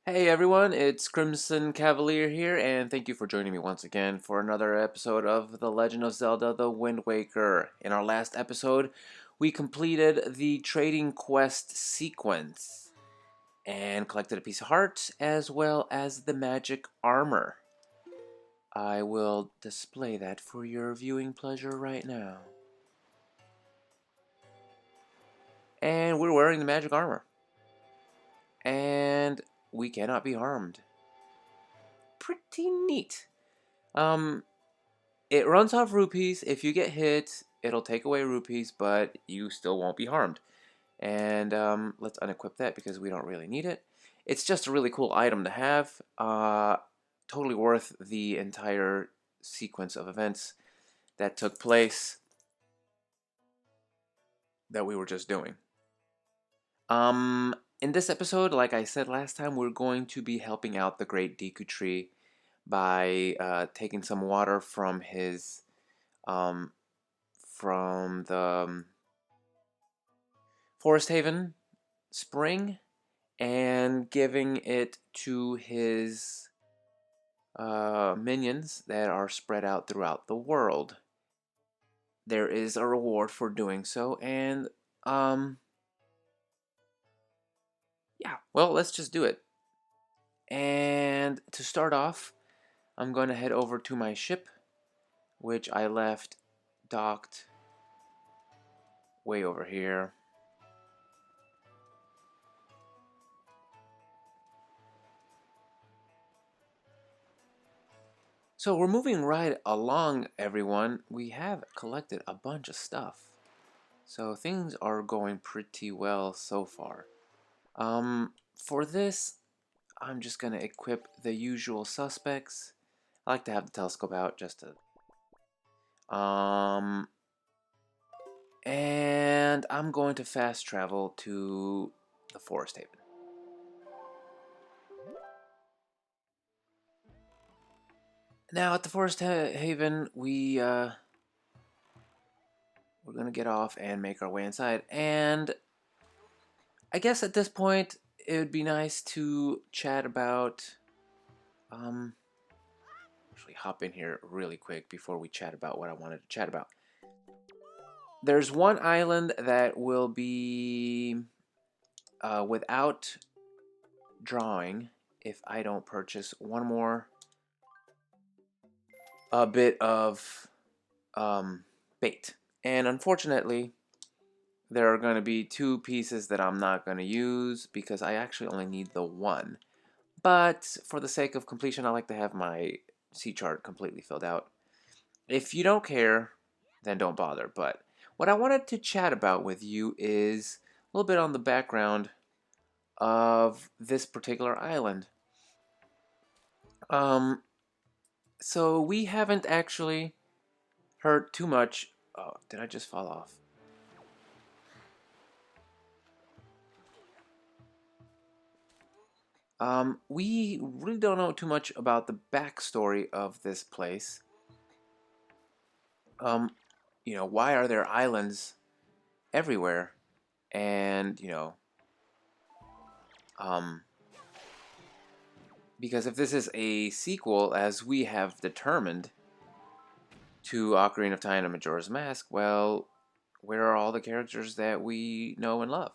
Hey everyone, it's Crimson Cavalier here, and thank you for joining me once again for another episode of The Legend of Zelda The Wind Waker. In our last episode, we completed the trading quest sequence and collected a piece of heart as well as the magic armor. I will display that for your viewing pleasure right now. And we're wearing the magic armor. And we cannot be harmed. Pretty neat. Um, It runs off rupees. If you get hit, it'll take away rupees, but you still won't be harmed. And let's unequip that because we don't really need it. It's just a really cool item to have. Totally worth the entire sequence of events that took place that we were just doing. In this episode, like I said last time, we're going to be helping out the Great Deku Tree by taking some water from his um, from the Forest Haven Spring and giving it to his minions that are spread out throughout the world. There is a reward for doing so, and yeah, well, let's just do it. And to start off, I'm going to head over to my ship, which I left docked way over here. So we're moving right along, everyone. We have collected a bunch of stuff. So things are going pretty well so far. For this, I'm just gonna equip the usual suspects. I like to have the telescope out just to and I'm going to fast travel to the Forest Haven. Now at the Haven, we're gonna get off and make our way inside. And I guess at this point, it would be nice to chat about actually hop in here really quick before we chat about what I wanted to chat about. There's one island that will be without drawing if I don't purchase one more a bit of bait. And unfortunately, there are going to be two pieces that I'm not going to use because I actually only need the one. But for the sake of completion, I like to have my sea chart completely filled out. If you don't care, then don't bother. But what I wanted to chat about with you is a little bit on the background of this particular island. Um, so we haven't actually heard too much. Oh, did I just fall off? We really don't know too much about the backstory of this place. Um, why are there islands everywhere? And, um, because if this is a sequel, as we have determined, to Ocarina of Time and Majora's Mask, well, where are all the characters that we know and love?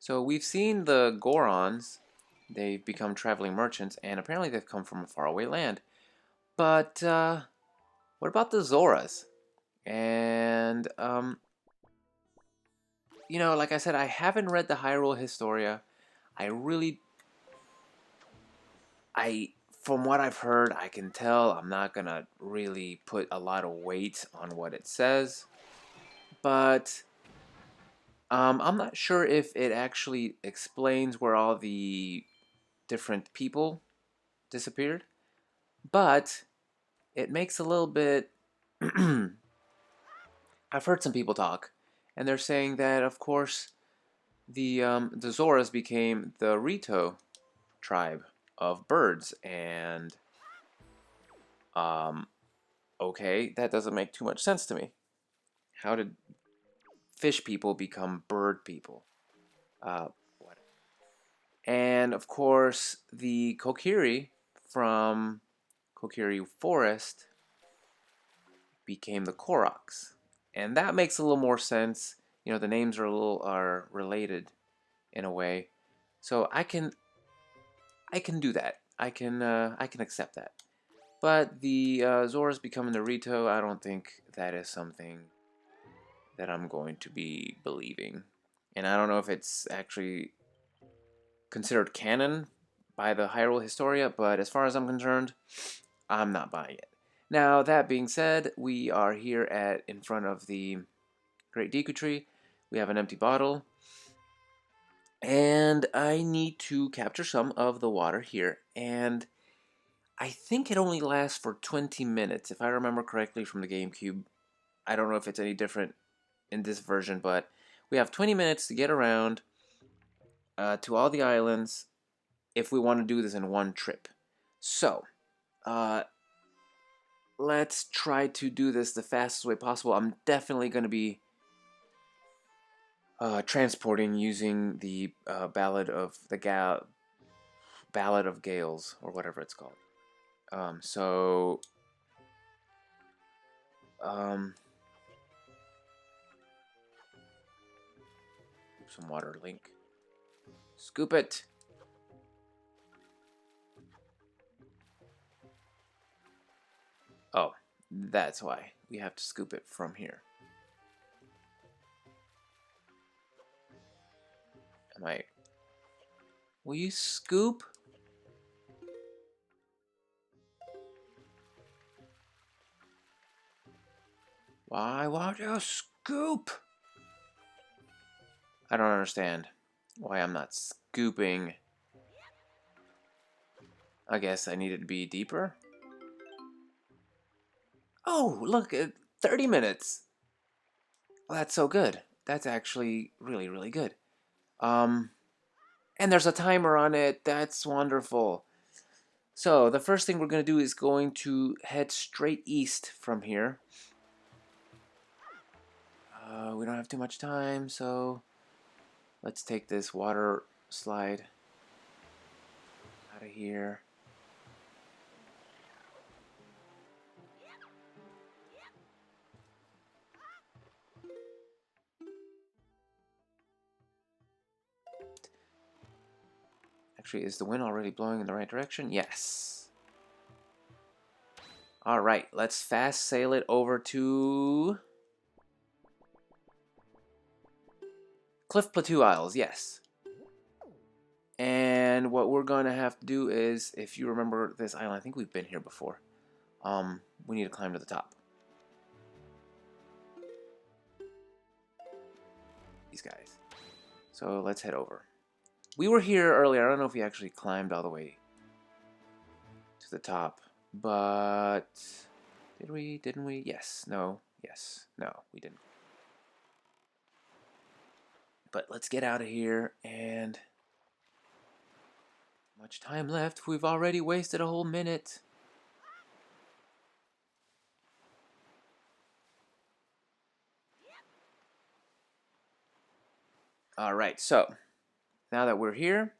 So we've seen the Gorons. They've become traveling merchants, and apparently they've come from a faraway land. But what about the Zoras? And like I said, I haven't read the Hyrule Historia. I really, I from what I've heard, I can tell I'm not gonna really put a lot of weight on what it says, but I'm not sure if it actually explains where all the different people disappeared, but it makes a little bit. I've heard some people talk, and they're saying that, of course, the Zoras became the Rito tribe of birds, and um, okay, that doesn't make too much sense to me. How did fish people become bird people? What? And of course, the Kokiri from Kokiri Forest became the Koroks. And that makes a little more sense. You know, the names are related in a way. So I can do that. I can accept that. But the Zora's becoming Naruto, I don't think that is something that I'm going to be believing. And I don't know if it's actually considered canon by the Hyrule Historia, but as far as I'm concerned, I'm not buying it. Now, that being said, we are here in front of the Great Deku Tree. We have an empty bottle. And I need to capture some of the water here. And I think it only lasts for 20 minutes, if I remember correctly from the GameCube. I don't know if it's any different in this version, but we have 20 minutes to get around to all the islands if we want to do this in one trip. So, uh, let's try to do this the fastest way possible. I'm definitely going to be transporting using the Ballad of Gales, or whatever it's called. So, um, some water, Link. Scoop it. Oh, that's why we have to scoop it from here. Am I? Will you scoop? Why won't you scoop? I don't understand why I'm not scooping. I guess I needed to be deeper. Oh, look, 30 minutes. Well, that's so good. That's actually really, really good. Um, and there's a timer on it. That's wonderful. So the first thing we're going to do is going to head straight east from here. We don't have too much time, so let's take this water slide out of here. Actually, is the wind already blowing in the right direction? Yes. Alright, let's fast sail it over to Cliff Plateau Isles, yes. And what we're going to have to do is, if you remember this island, I think we've been here before. We need to climb to the top. These guys. So let's head over. We were here earlier. I don't know if we actually climbed all the way to the top, but did we? Didn't we? Yes. No. Yes. No, we didn't. But let's get out of here, and much time left. We've already wasted a whole minute. All right, so now that we're here,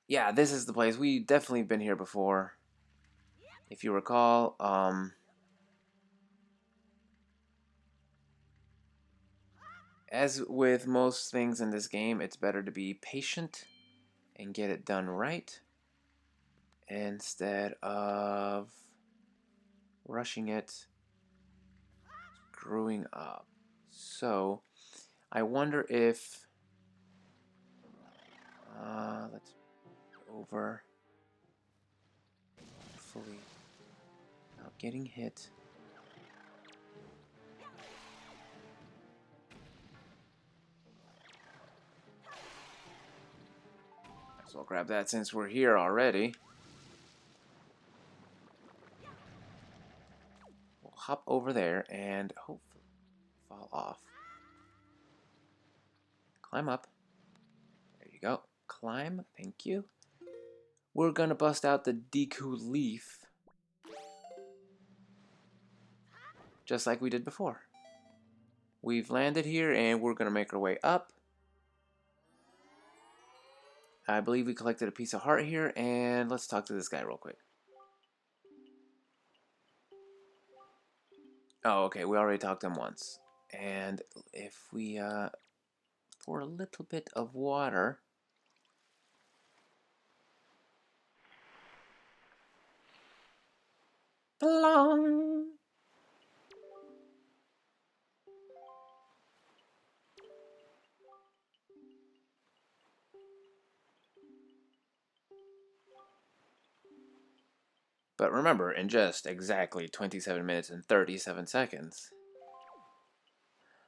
yeah, this is the place. We've definitely been here before, if you recall. As with most things in this game, it's better to be patient and get it done right instead of rushing it, screwing up. So, I wonder if let's over fully not getting hit. So I'll grab that since we're here already. We'll hop over there and hopefully fall off. Climb up. There you go. Climb. Thank you. We're gonna bust out the Deku leaf. Just like we did before. We've landed here and we're going to make our way up. I believe we collected a piece of heart here, and let's talk to this guy real quick. Oh, okay, we already talked to him once. And if we pour a little bit of water. Plong! But remember, in just exactly 27 minutes and 37 seconds,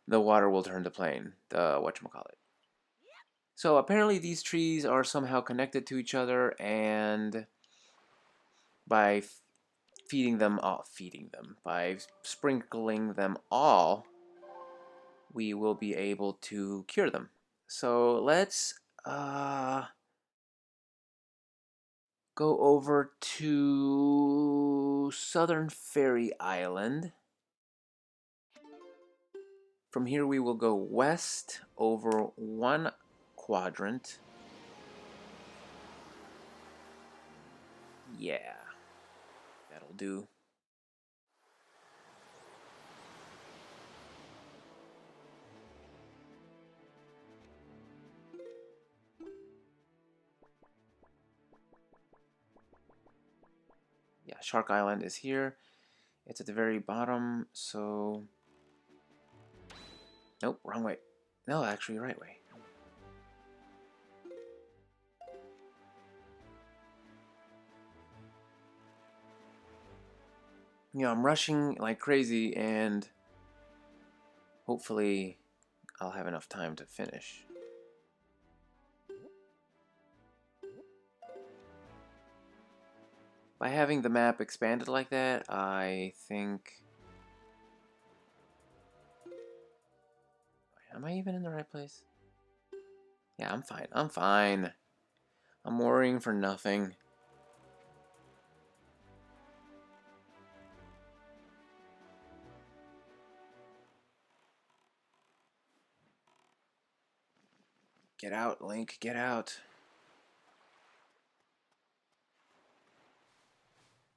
the water will turn to plain, the whatchamacallit. So apparently these trees are somehow connected to each other, and by by sprinkling them all, we will be able to cure them. So let's go over to Southern Fairy Island. From here we will go west over one quadrant. Yeah, that'll do. Yeah, Shark Island is here. It's at the very bottom, so... Nope, wrong way. No, actually, right way. You know, I'm rushing like crazy, and hopefully I'll have enough time to finish. By having the map expanded like that, I think... Am I even in the right place? Yeah, I'm fine. I'm fine. I'm worrying for nothing. Get out, Link. Get out.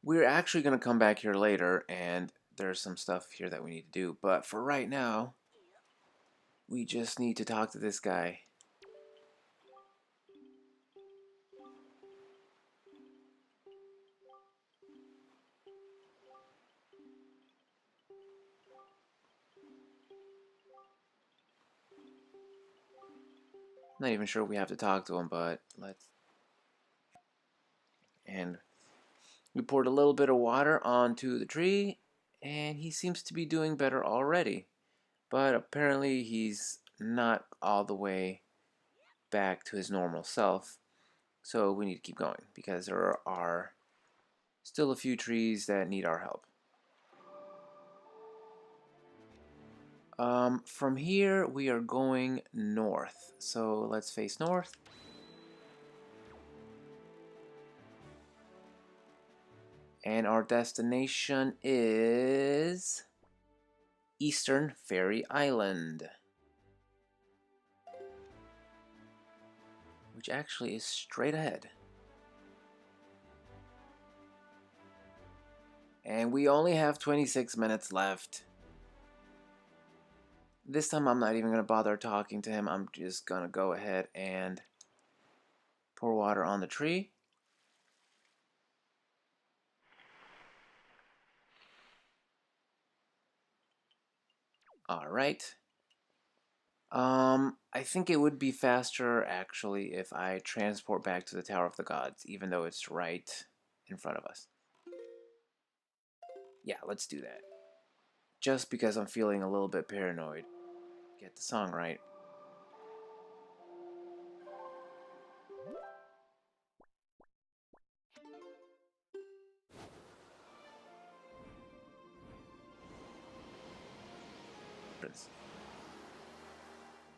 We're actually going to come back here later, and there's some stuff here that we need to do. But for right now, we just need to talk to this guy. Not even sure we have to talk to him, but let's... And we poured a little bit of water onto the tree, and he seems to be doing better already. But apparently he's not all the way back to his normal self. So we need to keep going, because there are still a few trees that need our help. From here, we are going north. So let's face north. And our destination is Eastern Fairy Island, which actually is straight ahead. And we only have 26 minutes left. This time I'm not even going to bother talking to him. I'm just going to go ahead and pour water on the tree. Alright. I think it would be faster, actually, if I transport back to the Tower of the Gods, even though it's right in front of us. Yeah, let's do that. Just because I'm feeling a little bit paranoid. Get the song right.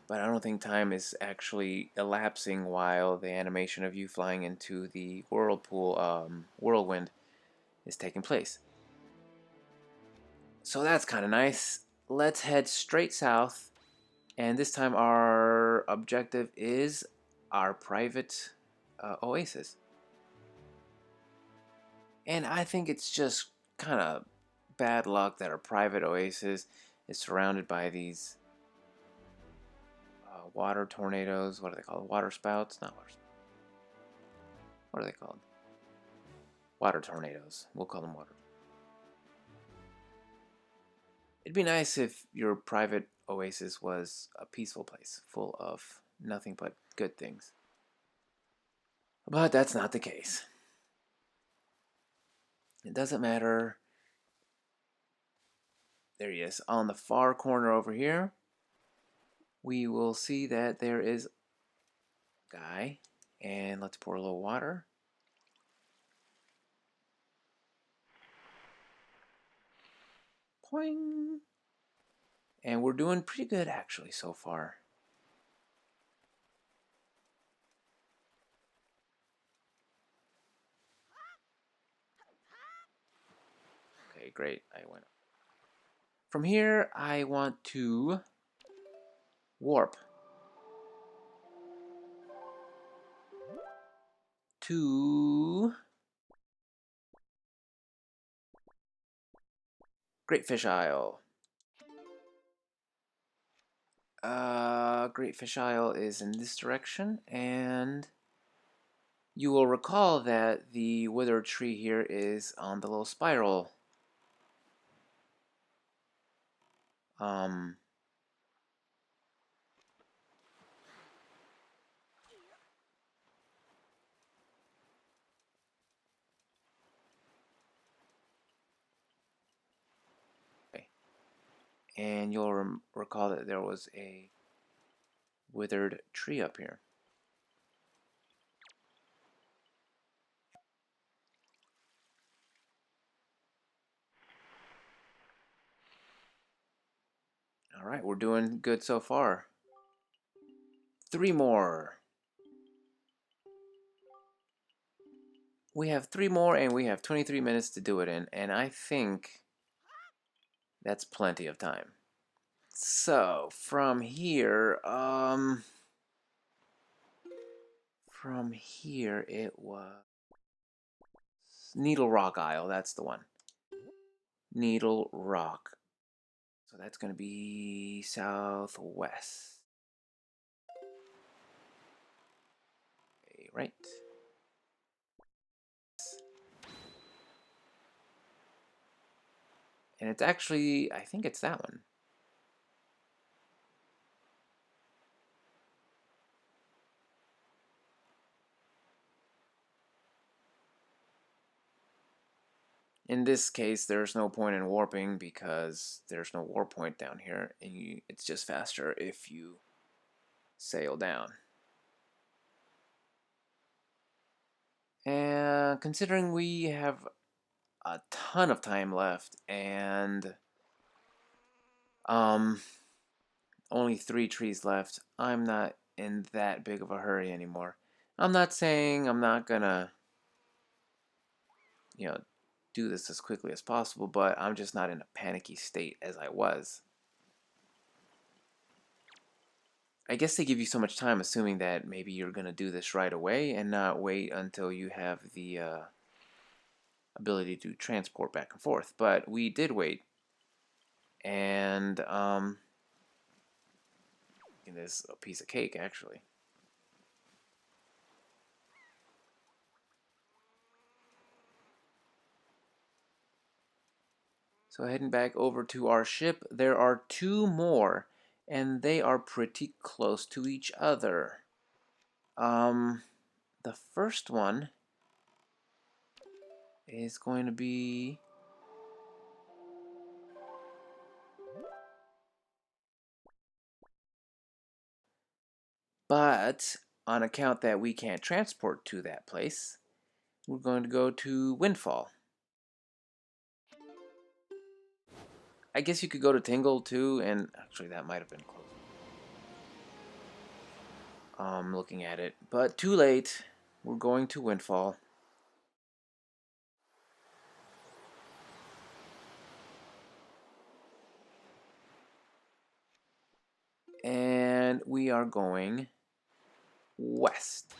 But I don't think time is actually elapsing while the animation of you flying into the whirlwind is taking place. So that's kind of nice. let's head straight south. And this time our objective is our private oasis. And I think it's just kind of bad luck that our private oasis is surrounded by these water tornadoes. What are they called? Water spouts? Not water. What are they called? Water tornadoes. We'll call them water. It'd be nice if your private oasis was a peaceful place, full of nothing but good things. But that's not the case. It doesn't matter. There he is. On the far corner over here, we will see that there is a guy. And let's pour a little water. Poing. And we're doing pretty good actually so far. Okay, great. I went up. From here, I want to warp to Great Fish Isle. Great Fish Isle is in this direction, and you will recall that the withered tree here is on the little spiral. Okay. And you'll recall that there was a withered tree up here. Alright, we're doing good so far. 3 more. We have 3 more and we have 23 minutes to do it in, and I think that's plenty of time. So, from here it was Needle Rock Isle, that's the one. Needle Rock. So that's going to be southwest. Okay, right. And it's actually, I think it's that one. In this case, there's no point in warping because there's no warp point down here, and it's just faster if you sail down. And considering we have a ton of time left and only 3 trees left, I'm not in that big of a hurry anymore. I'm not saying I'm not gonna, do this as quickly as possible, but I'm just not in a panicky state as I was. I guess they give you so much time assuming that maybe you're gonna do this right away and not wait until you have the ability to transport back and forth. But we did wait, and it is a piece of cake actually. So heading back over to our ship, there are 2 more, and they are pretty close to each other. The first one is going to be but on account that we can't transport to that place, we're going to go to Windfall. I guess you could go to Tingle too, and actually that might have been close. Looking at it, but too late. We're going to Windfall. we are going west.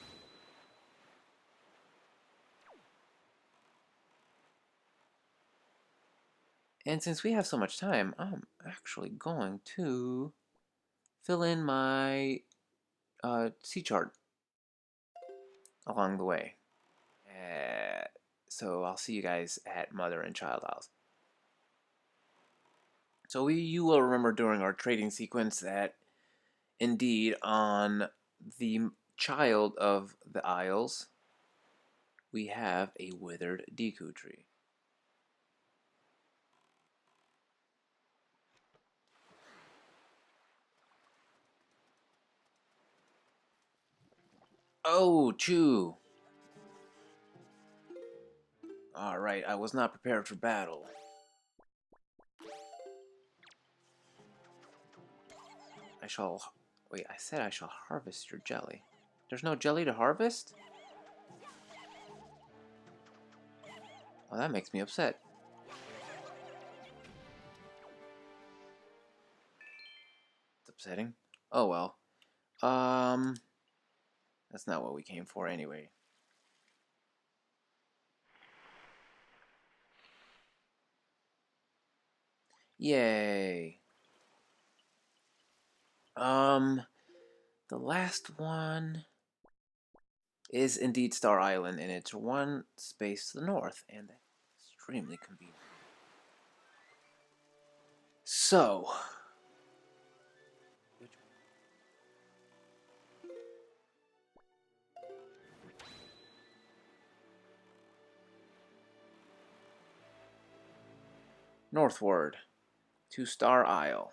And since we have so much time, I'm actually going to fill in my sea chart along the way. So I'll see you guys at Mother and Child Isles. So you will remember during our trading sequence that indeed on the child of the Isles, we have a withered Deku tree. Oh, Chew! Alright, I was not prepared for battle. I shall... Wait, I said I shall harvest your jelly. There's no jelly to harvest? Well, that makes me upset. It's upsetting. Oh well. That's not what we came for anyway. Yay. The last one is indeed Star Island, and it's one space to the north, and extremely convenient. So, northward to Star Isle.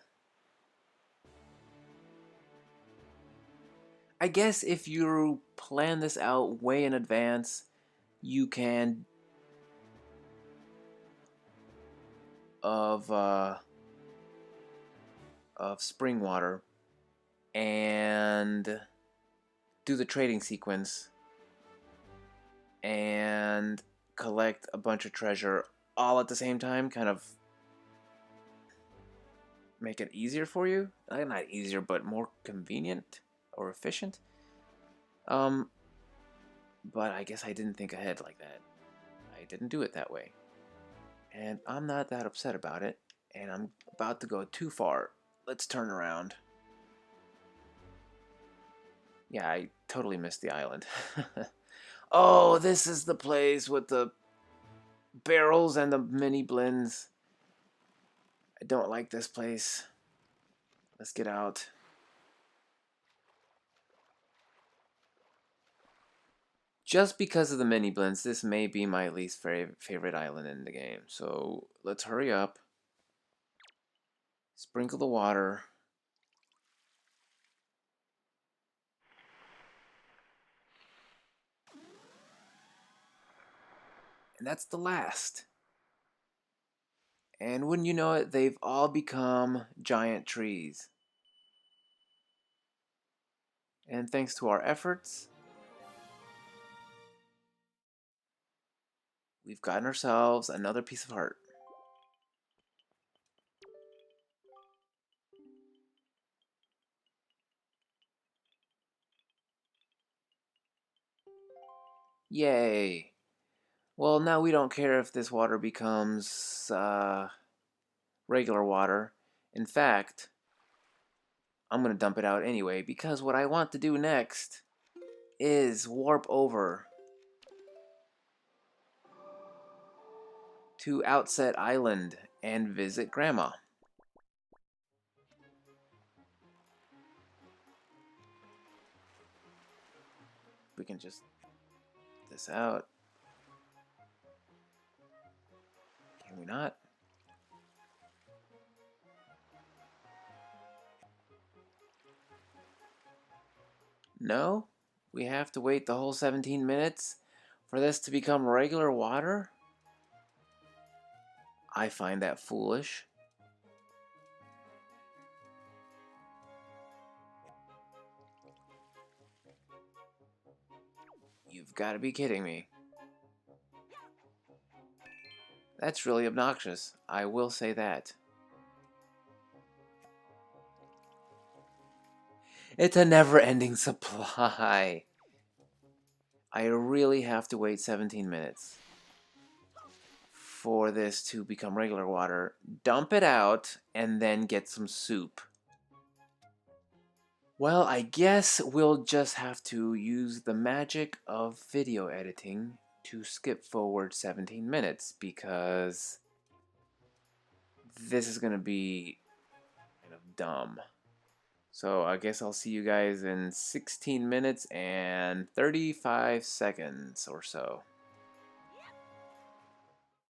I guess if you plan this out way in advance, you can of spring water and do the trading sequence and collect a bunch of treasure all at the same time, kind of make it easier for you. Not easier, but more convenient or efficient. But I guess I didn't think ahead like that. I didn't do it that way. And I'm not that upset about it, and I'm about to go too far. Let's turn around. Yeah, I totally missed the island. Oh, this is the place with the barrels and the mini blends. I don't like this place. Let's get out. Just because of the mini blends, this may be my least favorite island in the game. So let's hurry up. Sprinkle the water. And that's the last. And wouldn't you know it, they've all become giant trees. And thanks to our efforts, we've gotten ourselves another piece of heart. Yay! Well, now we don't care if this water becomes regular water. In fact, I'm going to dump it out anyway, because what I want to do next is warp over to Outset Island and visit Grandma. We can just this out. Can we not? No? We have to wait the whole 17 minutes for this to become regular water? I find that foolish. You've got to be kidding me. That's really obnoxious. I will say that. It's a never-ending supply. I really have to wait 17 minutes for this to become regular water, dump it out, and then get some soup. Well, I guess we'll just have to use the magic of video editing to skip forward 17 minutes because this is going to be kind of dumb. So I guess I'll see you guys in 16 minutes and 35 seconds or so.